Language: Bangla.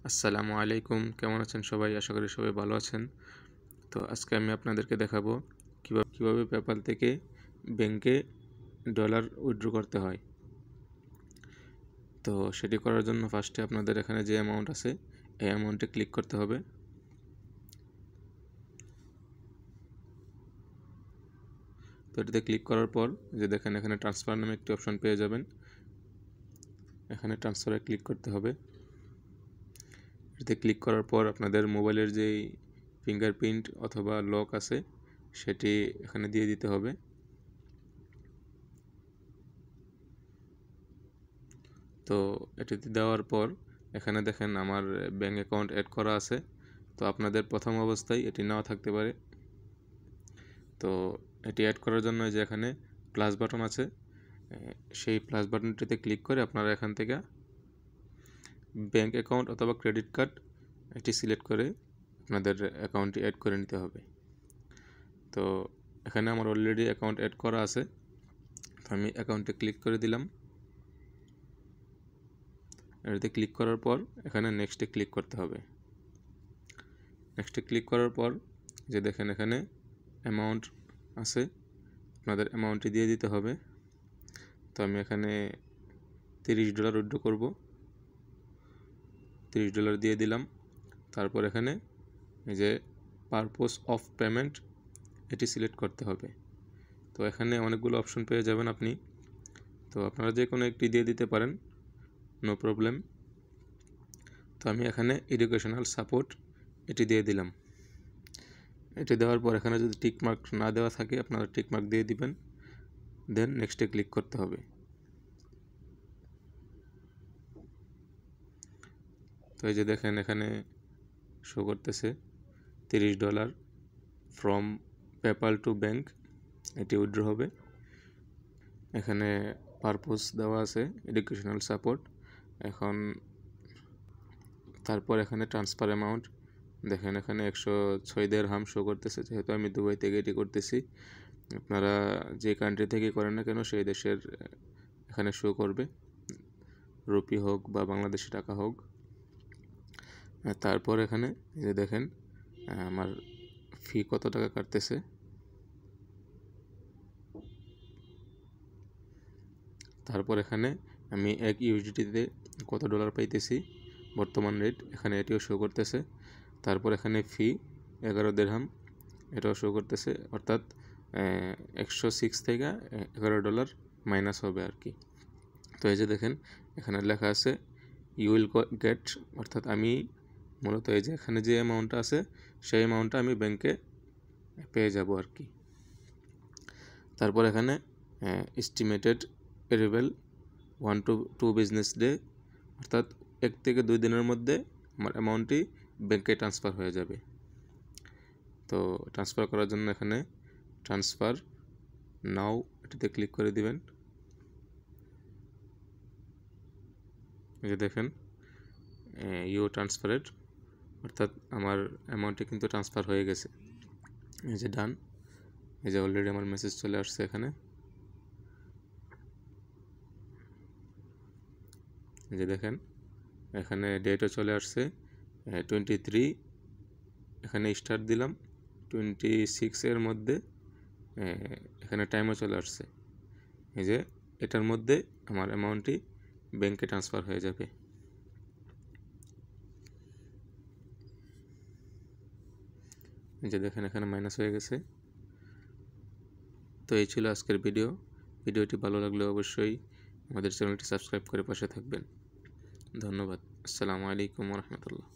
আসসালামু আলাইকুম, কেমন আছেন সবাই? আশা করি সবাই ভালো আছেন। তো আজকে আমি আপনাদেরকে দেখাবো কিভাবে পেপ্যাল থেকে ব্যাংকে ডলার উইথড্র করতে হয়। তো সেটি করার জন্য ফার্স্টে আপনাদের এখানে যে অ্যামাউন্ট আছে এই অ্যামাউন্টে ক্লিক করতে হবে। তো এটাতে ক্লিক করার পর যে দেখেন এখানে ট্রান্সফার নামে একটি অপশন পেয়ে যাবেন। এখানে ট্রান্সফারে ক্লিক করতে হবে। এটাতে ক্লিক করার পর আপনাদের মোবাইলের যেই ফিঙ্গারপ্রিন্ট অথবা লক আছে সেটি এখানে দিয়ে দিতে হবে। তো এটিতে দেওয়ার পর এখানে দেখেন আমার ব্যাঙ্ক অ্যাকাউন্ট অ্যাড করা আছে। তো আপনাদের প্রথম অবস্থায় এটি নাও থাকতে পারে। তো এটি অ্যাড করার জন্য যে এখানে প্লাস বাটন আছে, সেই প্লাস বাটনটিতে ক্লিক করে আপনারা এখান থেকে ব্যাঙ্ক অ্যাকাউন্ট অথবা ক্রেডিট কার্ড এটি সিলেক্ট করে আপনাদের অ্যাকাউন্টটি অ্যাড করে নিতে হবে। তো এখানে আমার অলরেডি অ্যাকাউন্ট অ্যাড করা আছে, তো আমি অ্যাকাউন্টে ক্লিক করে দিলাম। এটাতে ক্লিক করার পর এখানে নেক্সটে ক্লিক করতে হবে। নেক্সটে ক্লিক করার পর যে দেখেন এখানে অ্যামাউন্ট আছে, আপনাদের অ্যামাউন্টটি দিয়ে দিতে হবে। তো আমি এখানে $30 উইথড্র করব। $30 দিয়ে দিলাম। তারপর এখানে এই যে পারপোজ অফ পেমেন্ট এটি সিলেক্ট করতে হবে। তো এখানে অনেকগুলো অপশন পেয়ে যাবেন আপনি, তো আপনারা যে কোনো একটি দিয়ে দিতে পারেন, নো প্রবলেম। তো আমি এখানে এডুকেশনাল সাপোর্ট এটি দিয়ে দিলাম। এটি দেওয়ার পর এখানে যদি টিকমার্ক না দেওয়া থাকে আপনারা টিকমার্ক দিয়ে দিবেন, দেন নেক্সটে ক্লিক করতে হবে। তো এই যে দেখেন এখানে শো করতেছে $30 ফ্রম পেপ্যাল টু ব্যাংক, এটি উইথড্র হবে। এখানে পারপোজ দেওয়া আছে এডুকেশনাল সাপোর্ট। এখন তারপর এখানে ট্রান্সফার অ্যামাউন্ট দেখেন এখানে 106 দিরহাম শো করতেছে, যেহেতু আমি দুবাই থেকে এটি করতেছি। আপনারা যে কান্ট্রি থেকে করেন না কেন সেই দেশের এখানে শো করবে, রুপি হোক বা বাংলাদেশি টাকা হোক। তারপর এখানে যে দেখেন আমার ফি কত টাকা কাটতেছে। তারপর এখানে আমি এক ইউএসডিটিতে কত ডলার পাইতেছি বর্তমান রেট, এখানে এটিও শো করতেছে। তারপর এখানে ফি 11 দিরহাম এটাও শো করতেছে, অর্থাৎ 106 থেকে $11 মাইনাস হবে আর কি। তো এই যে দেখেন এখানে লেখা আছে ইউ উইল গেট, অর্থাৎ আমি মূলত এই যে এখানে যে অ্যামাউন্টটা আছে সেই অ্যামাউন্টটা আমি ব্যাংকে পেয়ে যাব আর কি। তারপর এখানে estimated arrival 1 to 2 business day, অর্থাৎ 1 থেকে 2 দিনের মধ্যে আমার অ্যামাউন্টটি ব্যাংকে ট্রান্সফার হয়ে যাবে। তো ট্রান্সফার করার জন্য এখানে ট্রান্সফার নাও এটিতে ক্লিক করে দিবেন। এই যে দেখেন ইউ ট্রান্সফারেড, অর্থাৎ আমার অ্যামাউন্টটি কিন্তু ট্রান্সফার হয়ে গেছে। এই যে ডান, এই যে অলরেডি আমার মেসেজ চলে আসছে এখানে। এই যে দেখেন এখানে ডেটও চলে আসছে 23, এখানে স্টার্ট দিলাম 26 এর মধ্যে, এখানে টাইমও চলে আসছে। এই যে এটার মধ্যে আমার অ্যামাউন্টটি ব্যাংকে ট্রান্সফার হয়ে যাবে। এই যে দেখেন এখানে মাইনাস হয়ে গেছে। তো এই ছিল আজকের ভিডিওটি ভালো লাগলে অবশ্যই আমাদের চ্যানেলটি সাবস্ক্রাইব করে পাশে থাকবেন। ধন্যবাদ। আসসালামু আলাইকুম ওয়া রাহমাতুল্লাহ।